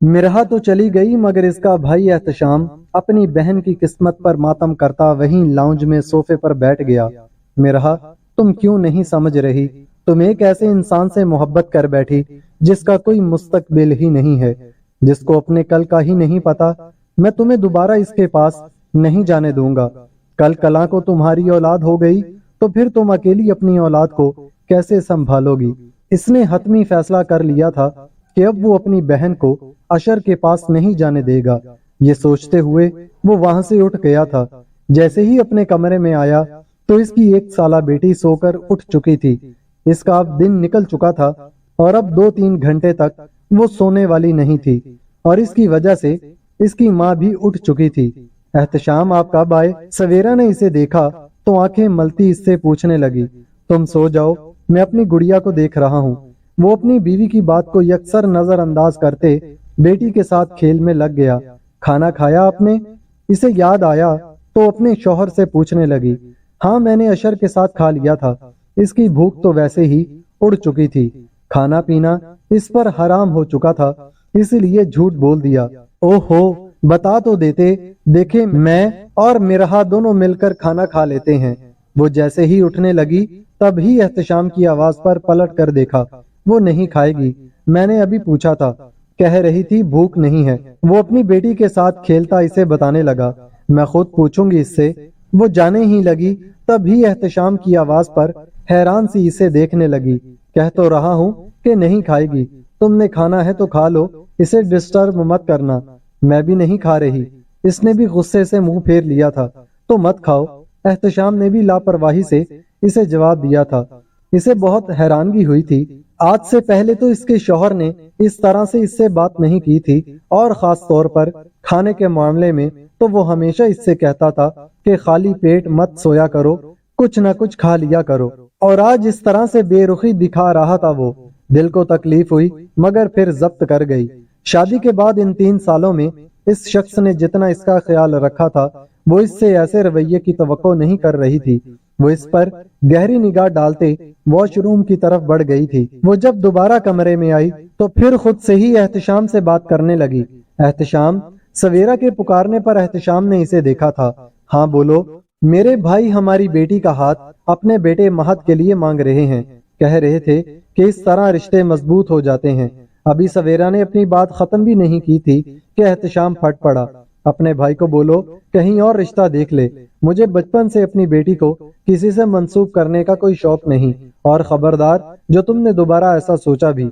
मिरहा तो चली गई मगर इसका भाई एहतशाम अपनी बहन की किस्मत पर मातम करता वहीं लाउंज में सोफे पर बैठ गया। मिरहा, तुम क्यों नहीं समझ रही? तुम एक ऐसे इंसान से मोहब्बत कर बैठी जिसका कोई मुस्तकबिल ही नहीं है, जिसको अपने कल का ही नहीं पता। मैं तुम्हें दोबारा इसके पास नहीं जाने दूंगा। कल कला को तुम्हारी औलाद हो गई तो फिर तुम अकेली अपनी औलाद को कैसे संभालोगी? इसने हतमी फैसला कर लिया था कि अब वो अपनी बहन को अशर के पास नहीं जाने देगा। ये सोचते हुए वो वहां से उठ गया था। जैसे ही अपने कमरे में आया तो इसकी 1 साला बेटी सोकर उठ चुकी थी। इसका अब दिन निकल चुका था और अब 2-3 घंटे तक वो सोने वाली नहीं थी और इसकी वजह से इसकी माँ भी उठ चुकी थी। एहतशाम, आप कब आए? सवेरा ने इसे देखा तो आंखें मलती इससे पूछने लगी, तुम सो जाओ, मैं अपनी गुड़िया को देख रहा हूँ। वो अपनी बीवी की बात को यकसर नजरअंदाज करते बेटी के साथ खेल में लग गया। खाना खाया आपने? इसे याद आया तो अपने शौहर से पूछने लगी। हाँ, मैंने अशर के साथ खा लिया था। इसकी भूख तो वैसे ही उड़ चुकी थी। खाना पीना इस पर हराम हो चुका था, इसलिए झूठ बोल दिया। ओहो, बता तो देते, देखे मैं और मिरहा दोनों मिलकर खाना खा लेते हैं। वो जैसे ही उठने लगी तब ही एहतशाम की आवाज पर पलट कर देखा। वो नहीं खाएगी, मैंने अभी पूछा था, कह रही थी भूख नहीं है। वो अपनी बेटी के साथ खेलता इसे बताने लगा, मैं खुद पूछूंगी इससे। वो जाने ही लगी तब ही एहतशाम की आवाज पर हैरान सी इसे देखने लगी। कह तो रहा हूँ कि नहीं खाएगी, तुमने खाना है तो खा लो, इसे डिस्टर्ब मत करना। मैं भी नहीं खा रही। इसने भी गुस्से से मुंह फेर लिया था। तो मत खाओ, एहतशाम ने भी लापरवाही से इसे जवाब दिया था। इसे बहुत हैरानगी हुई थी। आज से पहले तो इसके शौहर ने इस तरह से इससे बात नहीं की थी और खास तौर पर खाने के मामले में तो वो हमेशा इससे कहता था कि खाली पेट मत सोया करो, कुछ न कुछ खा लिया करो। और आज इस तरह से बेरुखी दिखा रहा था वो। दिल को तकलीफ हुई मगर फिर जब्त कर गई। शादी के बाद इन 3 सालों में इस शख्स ने जितना इसका ख्याल रखा था वो इससे ऐसे रवैये की तवक्को नहीं कर रही थी। वो इस पर गहरी निगाह डालते वॉशरूम की तरफ बढ़ गई थी। वो जब दोबारा कमरे में आई तो फिर खुद से ही एहतशाम से बात करने लगी। एहतशाम, सवेरा के पुकारने पर एहतशाम ने इसे देखा था। हाँ बोलो। मेरे भाई हमारी बेटी का हाथ अपने बेटे महद के लिए मांग रहे हैं। कह रहे थे कि इस तरह रिश्ते मजबूत हो जाते हैं। अभी सवेरा ने अपनी बात खत्म भी नहीं की थी कि एहतशाम फट पड़ा। अपने भाई को बोलो कहीं और रिश्ता देख ले। मुझे बचपन से अपनी बेटी को किसी से मंसूब करने का कोई शौक नहीं। और खबरदार, जो तुमने दोबारा ऐसा सोचा भी।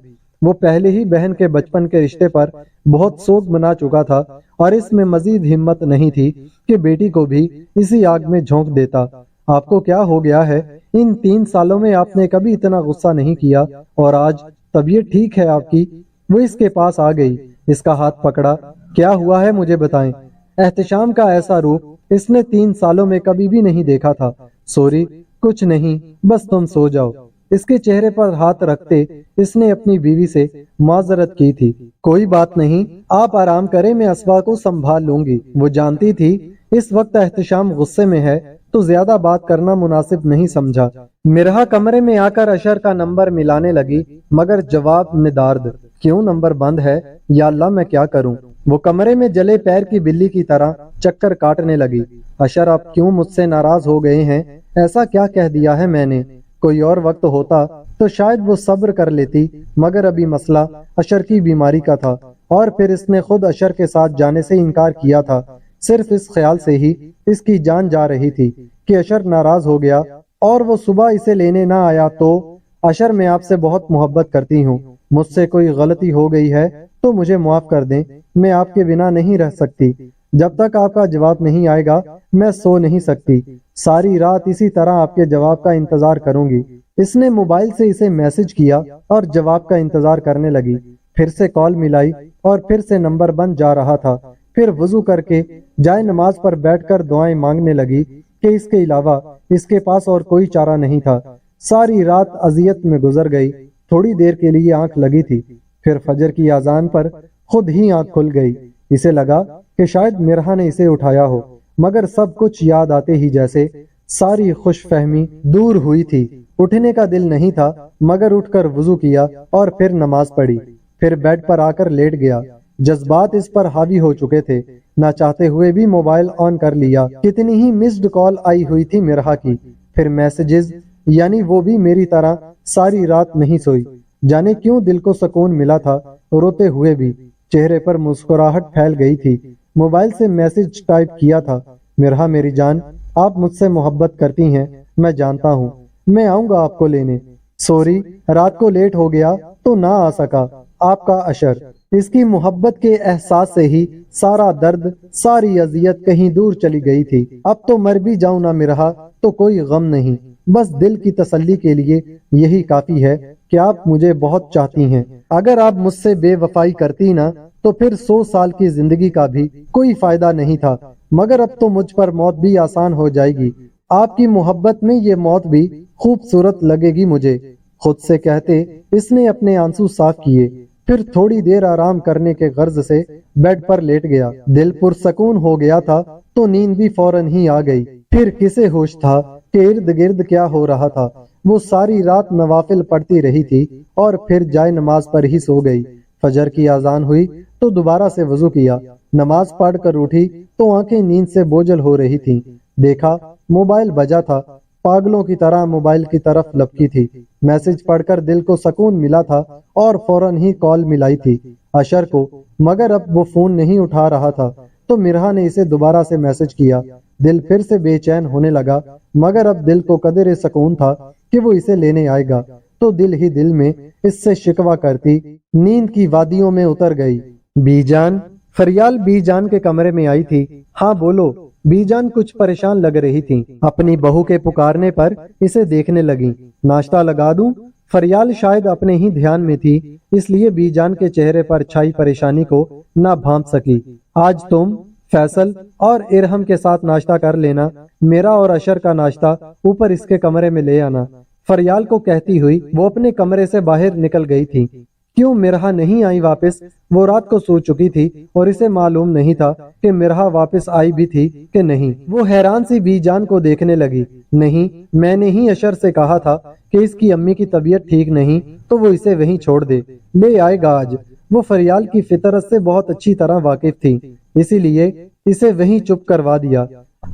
वो पहले ही बहन के बचपन के रिश्ते पर बहुत सोग बना चुका था और इसमें मजीद हिम्मत नहीं थी कि बेटी को भी इसी आग में झोंक देता। आपको क्या हो गया है? इन 3 सालों में आपने कभी इतना गुस्सा नहीं किया और आज तबीयत ठीक है आपकी? वो इसके पास आ गई, इसका हाथ पकड़ा। क्या हुआ है मुझे बताएं। एहतशाम का ऐसा रूप इसने 3 सालों में कभी भी नहीं देखा था। सॉरी, कुछ नहीं, बस तुम सो जाओ। इसके चेहरे पर हाथ रखते इसने अपनी बीवी से माजरत की थी। कोई बात नहीं, आप आराम करें, मैं असबा को संभाल लूंगी। वो जानती थी इस वक्त एहतशाम गुस्से में है तो ज्यादा बात करना मुनासिब नहीं समझा। मिरहा कमरे में आकर अशर का नंबर मिलाने लगी मगर जवाब निदार्द। क्यों नंबर बंद है? या अल्लाह, मैं क्या करूं? वो कमरे में जले पैर की बिल्ली की तरह चक्कर काटने लगी। अशर, आप क्यों मुझसे नाराज हो गए हैं? ऐसा क्या कह दिया है मैंने? कोई और वक्त होता तो शायद वो सब्र कर लेती मगर अभी मसला अशर की बीमारी का था और फिर इसने खुद अशर के साथ जाने से इनकार किया था। सिर्फ इस ख्याल से ही इसकी जान जा रही थी कि अशर नाराज हो गया और वो सुबह इसे लेने ना आया तो। अशर, मैं आपसे बहुत मोहब्बत करती हूँ, मुझसे कोई गलती हो गई है तो मुझे माफ कर दें। मैं आपके बिना नहीं रह सकती। जब तक आपका जवाब नहीं आएगा मैं सो नहीं सकती। सारी रात इसी तरह आपके जवाब का इंतजार करूंगी। इसने मोबाइल से इसे मैसेज किया और जवाब का इंतजार करने लगी। फिर से कॉल मिलाई और फिर से नंबर बंद जा रहा था। फिर वजू करके जाए नमाज पर बैठकर दुआएं मांगने लगी कि इसके अलावा इसके पास और कोई चारा नहीं था। सारी रात अजियत में गुजर गई। थोड़ी देर के लिए आंख लगी थी, फिर फजर की अजान पर खुद ही आंख खुल गई। इसे लगा कि शायद मिरहा ने इसे उठाया हो मगर सब कुछ याद आते ही जैसे सारी खुशफहमी दूर हुई थी। उठने का दिल नहीं था मगर उठकर वुजू किया और फिर नमाज पढ़ी। फिर बेड पर आकर लेट गया। جذبات اس پر حاوی ہو چکے تھے، نہ چاہتے ہوئے بھی موبائل آن کر لیا۔ کتنی ہی مسڈ کال آئی ہوئی تھی مرہا کی، پھر میسجز، یعنی وہ بھی میری طرح ساری رات نہیں سوئی۔ جانے کیوں دل کو سکون ملا تھا، روتے ہوئے بھی چہرے پر مسکراہٹ پھیل گئی تھی۔ موبائل سے میسج ٹائپ کیا تھا، مرہا میری جان، آپ مجھ سے محبت کرتی ہیں، میں جانتا ہوں، میں آؤں گا آپ کو لینے۔ سوری، رات کو لیٹ ہو گیا تو نہ آ سکا، آپ کا اشر۔ اس کی محبت کے احساس سے ہی سارا درد، ساری اذیت کہیں دور چلی گئی تھی۔ اب تو مر بھی جاؤں نہ مرہا تو کوئی غم نہیں، بس دل کی تسلی کے لیے یہی کافی ہے کہ آپ مجھے بہت چاہتی ہیں۔ اگر آپ مجھ سے بے وفائی کرتی نا تو پھر 100 سال کی زندگی کا بھی کوئی فائدہ نہیں تھا، مگر اب تو مجھ پر موت بھی آسان ہو جائے گی۔ آپ کی محبت میں یہ موت بھی خوبصورت لگے گی مجھے۔ خود سے کہتے اس نے اپنے آنسو صاف کیے، پھر تھوڑی دیر آرام کرنے کے غرض سے بیڈ پر لیٹ گیا۔ دل پرسکون ہو گیا تھا تو نیند بھی فوراً ہی آ گئی۔ پھر کسے ہوش تھا کہ ارد گرد کیا ہو رہا تھا۔ وہ ساری رات نوافل پڑھتی رہی تھی اور پھر جائے نماز پر ہی سو گئی۔ فجر کی اذان ہوئی تو دوبارہ سے وضو کیا، نماز پڑھ کر اٹھی تو آنکھیں نیند سے بوجھل ہو رہی تھیں۔ دیکھا موبائل بجا تھا، پاگلوں کی طرح موبائل کی طرف لپکی تھی۔ میسج پڑھ کر دل کو سکون ملا تھا اور فوراً ہی کال ملائی تھی اشر کو، مگر اب وہ فون نہیں اٹھا رہا تھا تو مرہا نے اسے دوبارہ سے میسج کیا۔ دل پھر سے بے چین ہونے لگا، مگر اب دل کو قدر سکون تھا کہ وہ اسے لینے آئے گا، تو دل ہی دل میں اس سے شکوہ کرتی نیند کی وادیوں میں اتر گئی۔ بی جان، فریال بی جان کے کمرے میں آئی تھی۔ ہاں بولو۔ بی جان کچھ پریشان لگ رہی تھی، اپنی بہو کے پکارنے پر اسے دیکھنے لگی۔ ناشتہ لگا دوں؟ فریال شاید اپنے ہی دھیان میں تھی، اس لیے بی جان کے چہرے پر چھائی پریشانی کو نہ بھانپ سکی۔ آج تم فیصل اور ارہم کے ساتھ ناشتہ کر لینا، میرا اور اشر کا ناشتہ اوپر اس کے کمرے میں لے آنا، فریال کو کہتی ہوئی وہ اپنے کمرے سے باہر نکل گئی تھی۔ کیوں مرہا نہیں آئی واپس؟ وہ رات کو سو چکی تھی اور اسے معلوم نہیں تھا کہ مرہا واپس آئی بھی تھی کہ نہیں۔ وہ حیران سی بی جان کو دیکھنے لگی۔ نہیں، میں نے ہی اشر سے کہا تھا کہ اس کی امی کی طبیعت ٹھیک نہیں تو وہ اسے وہیں چھوڑ دے، لے آئے گا آج۔ وہ فریال کی فطرت سے بہت اچھی طرح واقف تھی، اسی لیے اسے وہیں چپ کروا دیا۔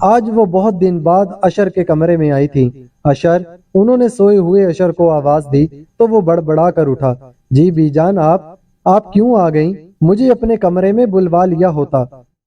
آج وہ بہت دن بعد اشر کے کمرے میں آئی تھی۔ اشر، انہوں نے سوئے ہوئے اشر کو آواز دی تو وہ بڑبڑا کر اٹھا۔ جی بی جان، آپ کیوں آ گئیں؟ مجھے اپنے کمرے میں بلوا لیا ہوتا،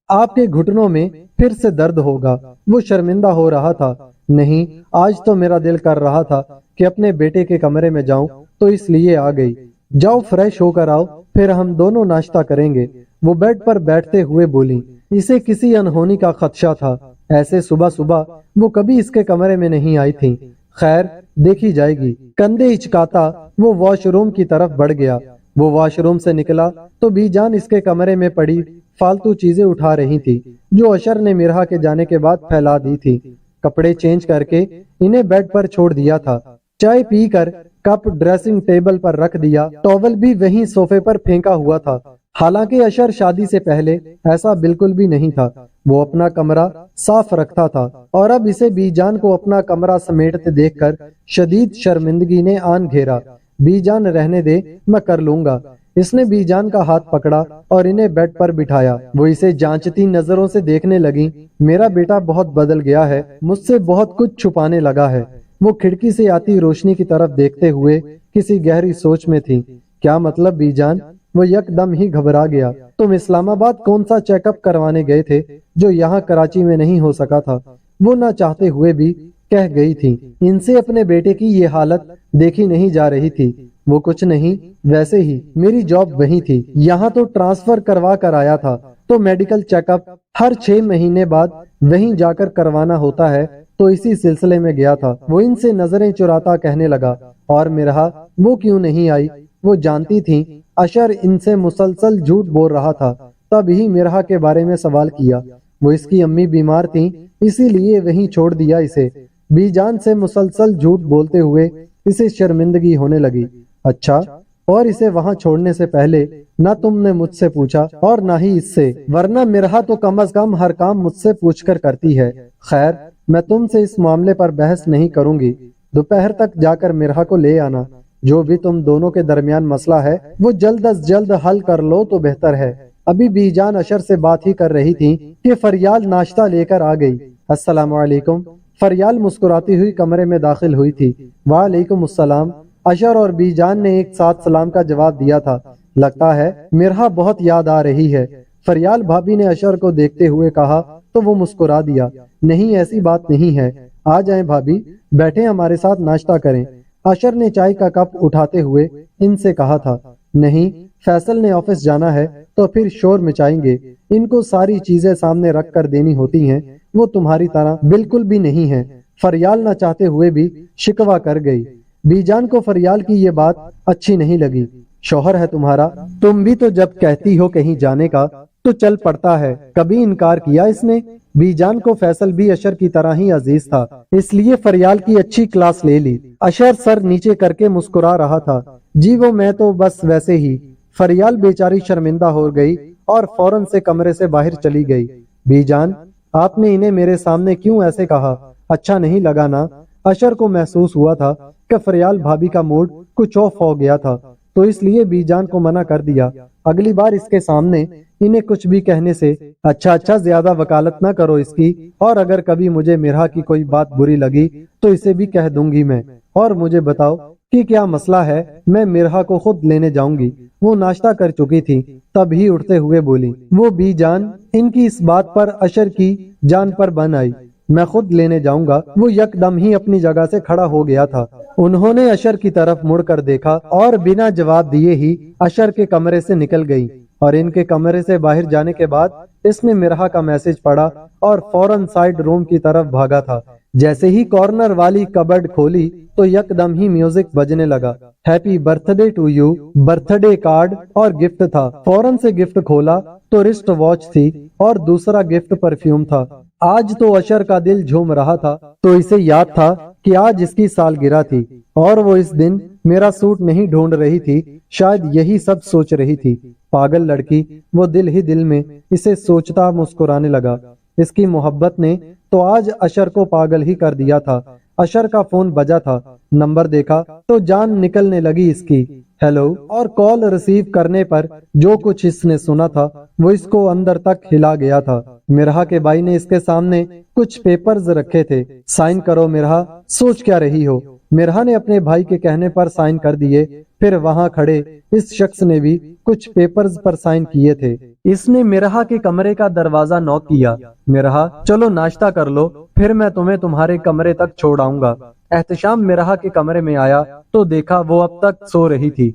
آپ کے گھٹنوں میں پھر سے درد ہوگا۔ وہ شرمندہ ہو رہا تھا۔ نہیں، آج تو میرا دل کر رہا تھا کہ اپنے بیٹے کے کمرے میں جاؤں تو اس لیے آ گئی۔ جاؤ فریش ہو کر آؤ، پھر ہم دونوں ناشتہ کریں گے، وہ بیڈ پر بیٹھتے ہوئے بولی۔ اسے کسی انہونی کا خدشہ تھا، ایسے صبح صبح وہ کبھی اس کے کمرے میں نہیں آئی تھی۔ خیر، دیکھی جائے گی۔ کندھے ہچکاتا وہ واش روم کی طرف بڑھ گیا۔ وہ واش روم سے نکلا تو بی جان اس کے کمرے میں پڑی فالتو چیزیں اٹھا رہی تھی جو اشر نے مرہا کے جانے کے بعد پھیلا دی تھی۔ کپڑے چینج کر کے انہیں بیڈ پر چھوڑ دیا تھا۔ چائے پی کر کپ ڈریسنگ ٹیبل پر رکھ دیا، ٹاول بھی وہیں صوفے پر پھینکا ہوا تھا۔ حالانکہ اشر شادی سے پہلے ایسا بالکل بھی نہیں تھا، وہ اپنا کمرہ صاف رکھتا تھا، اور اب اسے بی جان کو اپنا کمرہ سمیٹتے دیکھ کر شدید شرمندگی نے آن گھیرا۔ بی جان رہنے دے، میں کر لوں گا۔ اس نے بی جان کا ہاتھ پکڑا اور انہیں بیڈ پر بٹھایا۔ وہ اسے جانچتی نظروں سے دیکھنے لگی۔ میرا بیٹا بہت بدل گیا ہے، مجھ سے بہت کچھ چھپانے لگا ہے۔ وہ کھڑکی سے آتی روشنی کی طرف دیکھتے ہوئے کسی گہری سوچ میں تھی۔ کیا مطلب بی جان؟ وہ یک دم ہی گھبرا گیا۔ تم اسلام آباد کون سا چیک اپ کروانے گئے تھے جو یہاں کراچی میں نہیں ہو سکا تھا؟ وہ نہ چاہتے ہوئے بھی کہہ گئی تھی۔ ان سے اپنے بیٹے کی یہ حالت دیکھی نہیں جا رہی تھی۔ وہ کچھ نہیں، ویسے ہی میری جاب وہیں تھی، یہاں تو ٹرانسفر کروا کر آیا تھا تو میڈیکل چیک اپ ہر 6 مہینے بعد وہیں جا کر کروانا ہوتا ہے، تو اسی سلسلے میں گیا تھا۔ وہ ان سے نظریں چراتا کہنے لگا۔ اور مرہا، وہ کیوں نہیں آئی؟ وہ جانتی تھی اشر ان سے مسلسل جھوٹ بول رہا تھا، تب ہی مرہا کے بارے میں سوال کیا۔ وہ اس کی امی بیمار تھیں، اسی لیے وہیں چھوڑ دیا اسے۔ بی جان سے مسلسل جھوٹ بولتے ہوئے اسے شرمندگی ہونے لگی۔ اچھا، اور اسے وہاں چھوڑنے سے پہلے نہ تم نے مجھ سے پوچھا اور نہ ہی اس سے، ورنہ مرہا تو کم از کم ہر کام مجھ سے پوچھ کر کرتی ہے۔ خیر، میں تم سے اس معاملے پر بحث نہیں کروں گی، دوپہر تک جا کر مرہا کو لے آنا۔ جو بھی تم دونوں کے درمیان مسئلہ ہے وہ جلد از جلد حل کر لو تو بہتر ہے۔ ابھی بی جان اشر سے بات ہی کر رہی تھی کہ فریال ناشتہ لے کر آ گئی۔ السلام علیکم۔ فریال مسکراتی ہوئی کمرے میں داخل ہوئی تھی۔ وعلیکم السلام۔ اشر اور بی جان نے ایک ساتھ سلام کا جواب دیا تھا۔ لگتا ہے مرہا بہت یاد آ رہی ہے، فریال بھابی نے اشر کو دیکھتے ہوئے کہا تو وہ مسکرا دیا۔ نہیں، ایسی بات نہیں ہے، آ جائیں بھابی، بیٹھیں ہمارے ساتھ ناشتہ کریں۔ اشر نے چائے کا کپ اٹھاتے ہوئے ان سے کہا تھا۔ نہیں، فیصل نے آفس جانا ہے تو پھر شور مچائیں گے، ان کو ساری چیزیں سامنے رکھ کر دینی ہوتی ہیں، وہ تمہاری طرح بالکل بھی نہیں ہے۔ فریال نہ چاہتے ہوئے بھی شکوہ کر گئی۔ بی جان کو فریال کی یہ بات اچھی نہیں لگی۔ شوہر ہے تمہارا، تم بھی تو جب کہتی ہو کہیں جانے کا تو چل پڑتا ہے، کبھی انکار کیا اس نے؟ بی جان کو فیصل بھی اشر کی طرح ہی عزیز تھا، اس لیے فریال کی اچھی کلاس لے لی۔ اشر سر نیچے کر کے مسکرا رہا تھا۔ جی وہ میں تو بس ویسے ہی۔ فریال بیچاری شرمندہ ہو گئی اور فوراً سے کمرے سے باہر چلی گئی۔ بی جان، آپ نے انہیں میرے سامنے کیوں ایسے کہا؟ اچھا نہیں لگا نا؟ اشر کو محسوس ہوا تھا کہ فریال بھابی کا موڈ کچھ آف ہو گیا تھا، تو اس لیے بی جان کو منع کر دیا۔ اگلی بار اس کے سامنے انہیں کچھ بھی کہنے سے اچھا زیادہ وکالت نہ کرو اس کی، اور اگر کبھی مجھے مرہا کی کوئی بات بری لگی تو اسے بھی کہہ دوں گی میں۔ اور مجھے بتاؤ کہ کیا مسئلہ ہے، میں مرہا کو خود لینے جاؤں گی۔ وہ ناشتہ کر چکی تھی، تب ہی اٹھتے ہوئے بولی۔ وہ بی جان، ان کی اس بات پر اشر کی جان پر بن آئی۔ میں خود لینے جاؤں گا۔ وہ یک دم ہی اپنی جگہ سے کھڑا ہو گیا تھا۔ انہوں نے اشر کی طرف مڑ کر دیکھا اور بنا جواب دیے ہی اشر کے کمرے سے نکل گئی، اور ان کے کمرے سے باہر جانے کے بعد اس نے مرہا کا میسج پڑھا اور فوراً سائڈ روم کی طرف بھاگا تھا۔ جیسے ہی کارنر والی کبڈ کھولی تو یک دم ہی میوزک بجنے لگا۔ Happy birthday to you, birthday card اور گفٹ تھا۔ فوراً سے گفٹ کھولا تو رسٹ واچ تھی اور دوسرا گفٹ پرفیوم تھا۔ آج تو اشر کا دل جھوم رہا تھا، تو اسے یاد تھا کہ آج اس کی سالگرہ تھی، اور وہ اس دن میرا سوٹ نہیں ڈھونڈ رہی تھی، شاید یہی سب سوچ رہی تھی۔ پاگل لڑکی، وہ دل ہی دل میں اسے سوچتا مسکرانے لگا۔ اس کی محبت نے تو آج اشر کو پاگل ہی کر دیا تھا۔ اشر کا فون بجا تھا، نمبر دیکھا تو جان نکلنے لگی اس کی۔ ہیلو، اور کال ریسیو کرنے پر جو کچھ اس نے سنا تھا وہ اس کو اندر تک ہلا گیا تھا۔ مرہا کے بھائی نے اس کے سامنے کچھ پیپرز رکھے تھے۔ سائن کرو مرہا، سوچ کیا رہی ہو؟ مرہا نے اپنے بھائی کے کہنے پر سائن کر دیے۔ پھر وہاں کھڑے اس شخص نے بھی کچھ پیپرز پر سائن کیے تھے۔ اس نے مرہا کے کمرے کا دروازہ نوک کیا۔ مرہا، چلو ناشتہ کر لو، پھر میں تمہیں تمہارے کمرے تک چھوڑ آؤں گا۔ احتشام مرہا کے کمرے میں آیا تو دیکھا وہ اب تک سو رہی تھی۔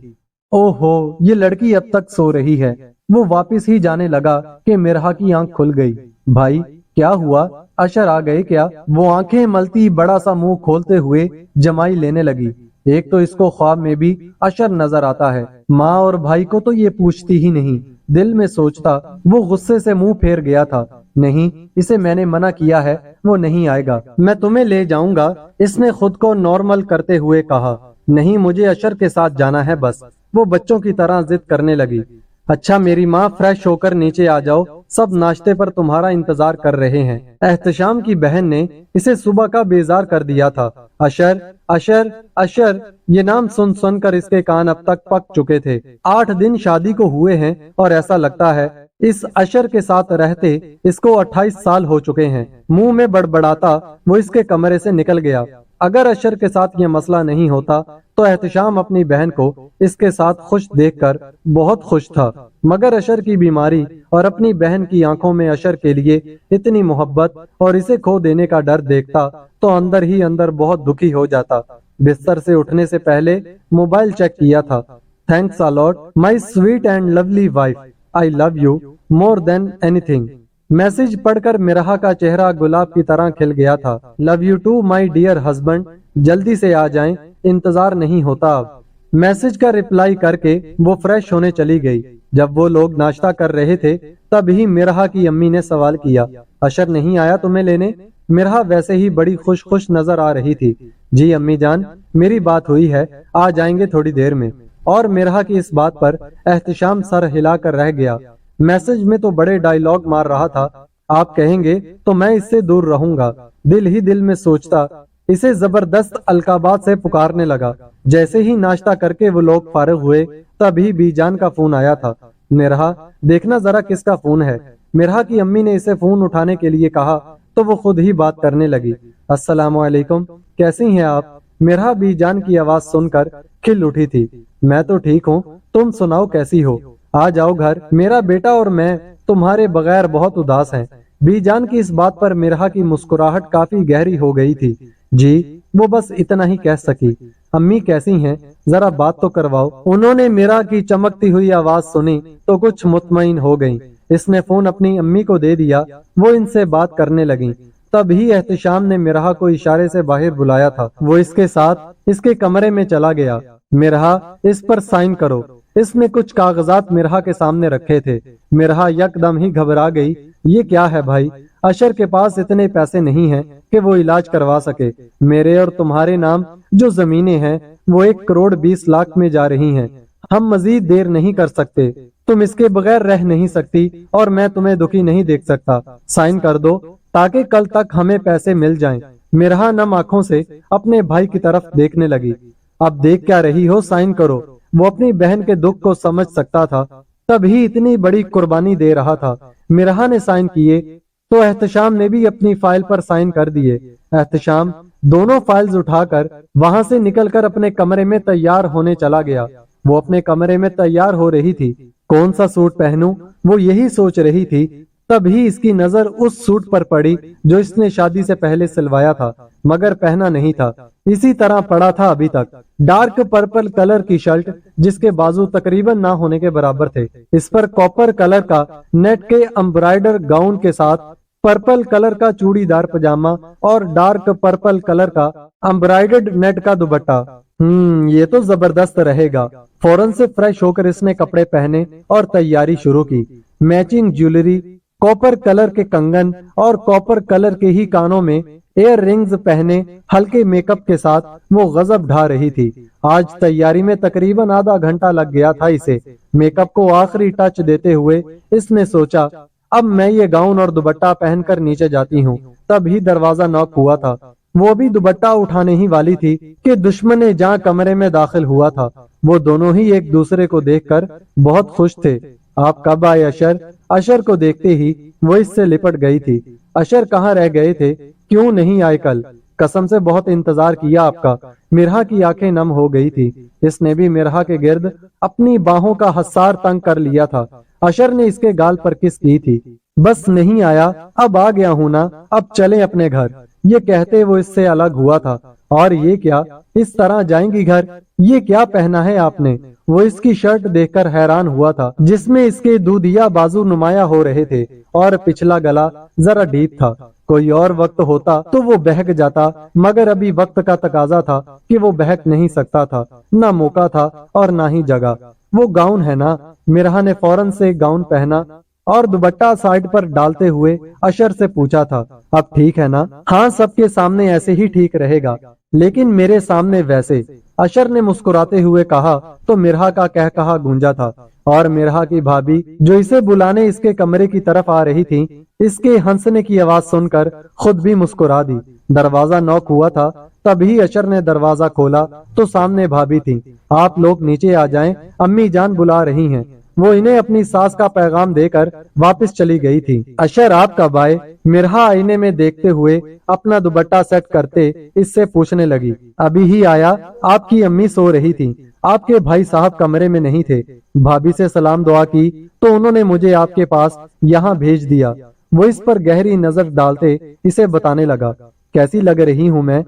او ہو، یہ لڑکی اب تک سو رہی ہے۔ وہ واپس ہی جانے لگا کہ مرہا کی آنکھ کھل گئی۔ بھائی، کیا ہوا؟ اشر آ گئے کیا؟ وہ آنکھیں ملتی بڑا سا منہ کھولتے ہوئے جمائی لینے لگی۔ ایک تو اس کو خواب میں بھی اشر نظر آتا ہے، ماں اور بھائی کو تو یہ پوچھتی ہی نہیں۔ دل میں سوچتا وہ غصے سے منہ پھیر گیا تھا۔ نہیں، اسے میں نے منع کیا ہے، وہ نہیں آئے گا، میں تمہیں لے جاؤں گا، اس نے خود کو نارمل کرتے ہوئے کہا۔ نہیں، مجھے اشر کے ساتھ جانا ہے بس۔ وہ بچوں کی طرح ضد کرنے لگی۔ اچھا میری ماں، فریش ہو کر نیچے آ جاؤ، سب ناشتے پر تمہارا انتظار کر رہے ہیں۔ احتشام کی بہن نے اسے صبح کا بیزار کر دیا تھا۔ اشر اشر اشر، یہ نام سن سن کر اس کے کان اب تک پک چکے تھے۔ 8 دن شادی کو ہوئے ہیں اور ایسا لگتا ہے اس اشر کے ساتھ رہتے اس کو 28 سال ہو چکے ہیں۔ منہ میں بڑبڑاتا وہ اس کے کمرے سے نکل گیا۔ اگر اشر کے ساتھ یہ مسئلہ نہیں ہوتا تو احتشام اپنی بہن کو اس کے ساتھ خوش دیکھ کر بہت خوش تھا، مگر اشر کی بیماری اور اپنی بہن کی آنکھوں میں اشر کے لیے اتنی محبت اور اسے کھو دینے کا ڈر دیکھتا تو اندر ہی اندر بہت دکھی ہو جاتا۔ بستر سے اٹھنے سے پہلے موبائل چیک کیا تھا۔ Thanks a lot my sweet and lovely wife, I love you more than اینی تھنگ۔ میسج پڑھ کر مرہا کا چہرہ گلاب کی طرح کھل گیا تھا۔ Love you too my dear husband, جلدی سے آ جائیں، انتظار نہیں ہوتا اب۔ میسج کا رپلائی کر کے وہ فریش ہونے چلی گئی۔ جب وہ لوگ ناشتہ کر رہے تھے تب ہی مرہا کی امی نے سوال کیا، اشر نہیں آیا تمہیں لینے؟ مرہا ویسے ہی بڑی خوش نظر آ رہی تھی۔ جی امی جان، میری بات ہوئی ہے، آ جائیں گے تھوڑی دیر میں۔ اور مرہا کی اس بات پر احتشام سر ہلا کر رہ گیا۔ میسج میں تو بڑے ڈائیلاگ مار رہا تھا، آپ کہیں گے تو میں اس سے دور رہوں گا۔ دل ہی دل میں سوچتا اسے زبردست القابات سے پکارنے لگا۔ جیسے ہی ناشتہ کر کے وہ لوگ فارغ ہوئے تب ہی بی جان کا فون آیا تھا۔ मिरहा, देखना जरा किसका फोन है। मिरहा की अम्मी ने इसे फोन उठाने के लिए कहा तो वो खुद ही बात करने लगी। अस्सलामुअलैकुम, कैसी हैं आप? मिरहा बीजान की आवाज सुनकर खिल उठी थी। मैं तो ठीक हूँ, तुम सुनाओ कैसी हो? आ जाओ घर, मेरा बेटा और मैं तुम्हारे बगैर बहुत उदास हैं। बीजान की इस बात पर मिरहा की मुस्कुराहट काफी गहरी हो गई थी। जी, वो बस इतना ही कह सकी। अम्मी कैसी हैं, जरा बात तो करवाओ। उन्होंने मिरहा की चमकती हुई आवाज सुनी तो कुछ मुतमईन हो गईं। इसने फोन अपनी अम्मी को दे दिया, वो इनसे बात करने लगी। तभी एहतिशाम ने मिरहा को इशारे से बाहर बुलाया था। वो इसके साथ इसके कमरे में चला गया। मिरहा, इस पर साइन करो। इसने कुछ कागजात मिरहा के सामने रखे थे। मिरहा यकदम ही घबरा गई। ये क्या है भाई? अशर के पास इतने पैसे नहीं हैं कि वो इलाज करवा सके। मेरे और तुम्हारे नाम जो जमीनें हैं वो 1 करोड़ 20 लाख में जा रही हैं। हम मजीद देर नहीं कर सकते। तुम इसके बगैर रह नहीं सकती और मैं तुम्हें दुखी नहीं देख सकता। साइन कर दो ताकि कल तक हमें पैसे मिल जाएं। मिरहा नम आंखों से अपने भाई की तरफ देखने लगी। अब देख क्या रही हो, साइन करो। वो अपनी बहन के दुख को समझ सकता था, तभी इतनी बड़ी कुर्बानी दे रहा था। मिरहा ने साइन किए तो एहतशाम ने भी अपनी फाइल पर साइन कर दिए। एहतशाम दोनों फाइल्स उठाकर वहां से निकलकर अपने कमरे में तैयार होने चला गया। वो अपने कमरे में तैयार हो रही थी। कौन सा सूट पहनूं, वो यही सोच रही थी। तभी इसकी नजर उस सूट पर पड़ी जो इसने शादी से पहले सिलवाया था मगर पहना नहीं था, इसी तरह पड़ा था अभी तक। डार्क पर्पल कलर की शर्ट जिसके बाजू तकरीबन ना होने के बराबर थे। इस पर कॉपर कलर का नेट के एम्ब्रॉयडर गाउन के साथ पर्पल कलर का चूड़ीदार पजामा और डार्क पर्पल कलर का एम्ब्रॉयडर्ड नेट का दुपट्टा। ये तो जबरदस्त रहेगा। फौरन से फ्रेश होकर इसने कपड़े पहने और तैयारी शुरू की। मैचिंग ज्वेलरी, कॉपर कलर के कंगन और कॉपर कलर के ही कानों में एयर रिंग्स पहने हल्के मेकअप के साथ वो गजब ढा रही थी। आज तैयारी में तकरीबन आधा घंटा लग गया था इसे। मेकअप को आखिरी टच देते हुए इसने सोचा, अब मैं ये गाउन और दुपट्टा पहनकर नीचे जाती हूँ। तभी दरवाजा नॉक हुआ था। वो भी दुपट्टा उठाने ही वाली थी कि दुश्मन जहां कमरे में दाखिल हुआ था। वो दोनों ही एक दूसरे को देखकर बहुत खुश थे। आप कब आए अशर? अशर को देखते ही वो इससे लिपट गई थी। अशर कहाँ रह गए थे, क्यों नहीं आए कल? कसम से बहुत इंतजार किया आपका। मिरहा की आंखें नम हो गई थी। इसने भी मिरहा के गिर्द अपनी बाहों का हसार तंग कर लिया था। अशर ने इसके गाल पर किस की थी। बस नहीं आया, अब आ गया हूं ना, अब चलें अपने घर। ये कहते वो इससे अलग हुआ था। और ये क्या, इस तरह जाएंगी घर? ये क्या पहना है आपने? वो इसकी शर्ट देखकर हैरान हुआ था जिसमें इसके दूधिया बाजू नुमाया हो रहे थे और पिछला गला जरा डीप था। कोई और वक्त होता तो वो बहक जाता, मगर अभी वक्त का तकाजा था कि वो बहक नहीं सकता था। ना मौका था और ना ही जगह। वो गाउन है ना? मिरहा ने फौरन से गाउन पहना और दुपट्टा साइड पर डालते हुए अशर से पूछा था, अब ठीक है ना? हाँ, सबके सामने ऐसे ही ठीक रहेगा, लेकिन मेरे सामने वैसे। अशर ने मुस्कुराते हुए कहा तो मिरहा का कह कहा गूंजा था और मिरहा की भाभी जो इसे बुलाने इसके कमरे की तरफ आ रही थी, इसके हंसने की आवाज सुनकर खुद भी मुस्कुरा दी। दरवाजा नॉक हुआ था। तभी अशर ने दरवाजा खोला तो सामने भाभी थी। आप लोग नीचे आ जाएं, अम्मी जान बुला रही हैं। वो इन्हें अपनी सास का पैगाम देकर वापस चली गई थी। अशर आप कब आए? मिरहा आईने में देखते हुए अपना दुपट्टा सेट करते इससे पूछने लगी। अभी ही आया, आपकी अम्मी सो रही थी, आपके भाई साहब कमरे में नहीं थे। भाभी से सलाम दुआ की तो उन्होंने मुझे आपके पास यहाँ भेज दिया। वो इस पर गहरी नजर डालते इसे बताने लगा, कैसी लग रही हूँ मैं?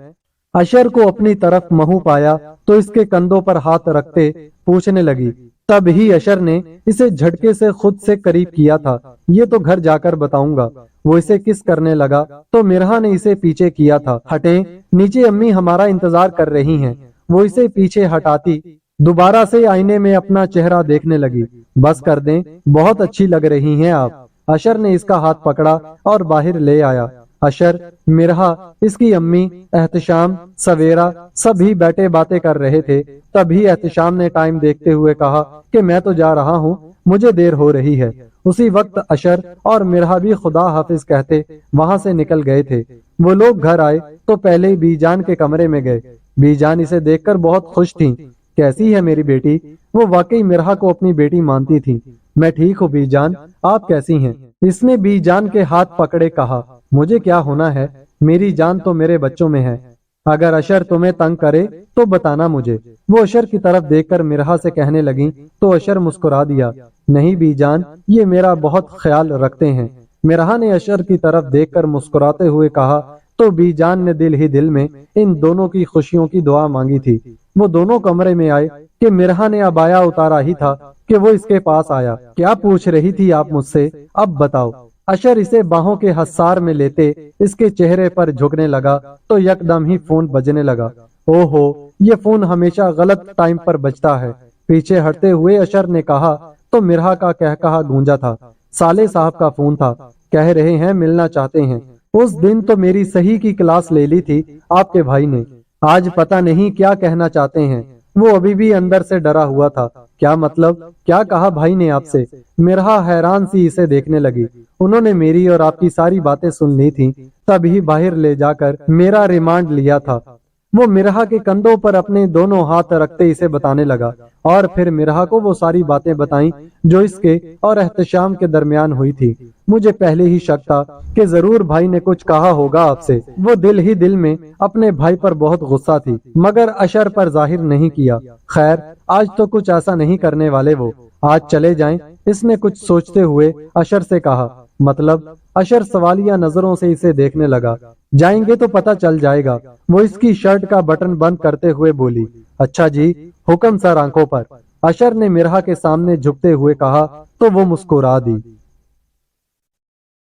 अशर को अपनी तरफ महू पाया तो इसके कंधों पर हाथ रखते पूछने लगी। तब ही अशर ने इसे झटके से खुद से करीब किया था। ये तो घर जाकर बताऊंगा। वो इसे किस करने लगा तो मिरहा ने इसे पीछे किया था। हटें, नीचे अम्मी हमारा इंतजार कर रही हैं। वो इसे पीछे हटाती दोबारा से आईने में अपना चेहरा देखने लगी। बस कर दें, बहुत अच्छी लग रही हैं आप। अशर ने इसका हाथ पकड़ा और बाहर ले आया। अशर, मिरहा, इसकी अम्मी, एहतिशाम, सवेरा सभी बैठे बातें कर रहे थे। तभी एहतिशाम ने टाइम देखते हुए कहा कि मैं तो जा रहा हूँ, मुझे देर हो रही है। उसी वक्त अशर और मिरहा भी खुदा हाफिज कहते वहां से निकल गए थे। वो लोग घर आए तो पहले ही बीजान के कमरे में गए। बीजान इसे देखकर बहुत खुश थी। कैसी है मेरी बेटी? वो वाकई मिरहा को अपनी बेटी मानती थी। मैं ठीक हूँ बीजान, आप कैसी हैं? इसने बीजान के हाथ पकड़े कहा, मुझे क्या होना है, मेरी जान तो मेरे बच्चों में है। अगर अशर तुम्हें तंग करे तो बताना मुझे। वो अशर की तरफ देखकर मिरहा से कहने लगी तो अशर मुस्कुरा दिया, नहीं बीजान, ये मेरा बहुत ख्याल रखते हैं। मिरहा ने अशर की तरफ देखकर मुस्कुराते हुए कहा तो बीजान ने दिल ही दिल में इन दोनों की खुशियों की दुआ मांगी थी। वो दोनों कमरे में आए कि मिरहा ने अबाया उतारा ही था कि वो इसके पास आया। क्या पूछ रही थी आप मुझसे, अब बताओ। अशर इसे बाहों के हसार में लेते इसके चेहरे पर झुकने लगा तो यकदम ही फोन बजने लगा। ओहो, ये फोन हमेशा गलत टाइम पर बजता है। पीछे हटते हुए अशर ने कहा तो मिरहा का कहकहा गूंजा था। साले साहब का फोन था, कह रहे हैं मिलना चाहते हैं। उस दिन तो मेरी सही की क्लास ले ली थी आपके भाई ने, आज पता नहीं क्या कहना चाहते हैं। वो अभी भी अंदर से डरा हुआ था। क्या मतलब, क्या कहा भाई ने आपसे? मिरहा हैरान सी इसे देखने लगी। उन्होंने मेरी और आपकी सारी बातें सुन ली थी, तभी बाहर ले जाकर मेरा रिमांड लिया था। वो मिरहा के कंधों पर अपने दोनों हाथ रखते इसे बताने लगा और फिर मिरहा को वो सारी बातें बताईं जो इसके और एहतशाम के दरमियान हुई थी। मुझे पहले ही शक था कि जरूर भाई ने कुछ कहा होगा आपसे। वो दिल ही दिल में अपने भाई पर बहुत गुस्सा थी, मगर अशर पर जाहिर नहीं किया। खैर, आज तो कुछ ऐसा नहीं करने वाले वो, आज चले जाएं। इसने कुछ सोचते हुए अशर से कहा। मतलब? अशर सवालिया नजरों से इसे देखने लगा। जाएंगे तो पता चल जाएगा। वो इसकी शर्ट का बटन बंद करते हुए बोली, अच्छा जी, हुक्म सर आंखों पर। अशर ने मिरहा के सामने झुकते हुए कहा तो वो मुस्कुरा दी।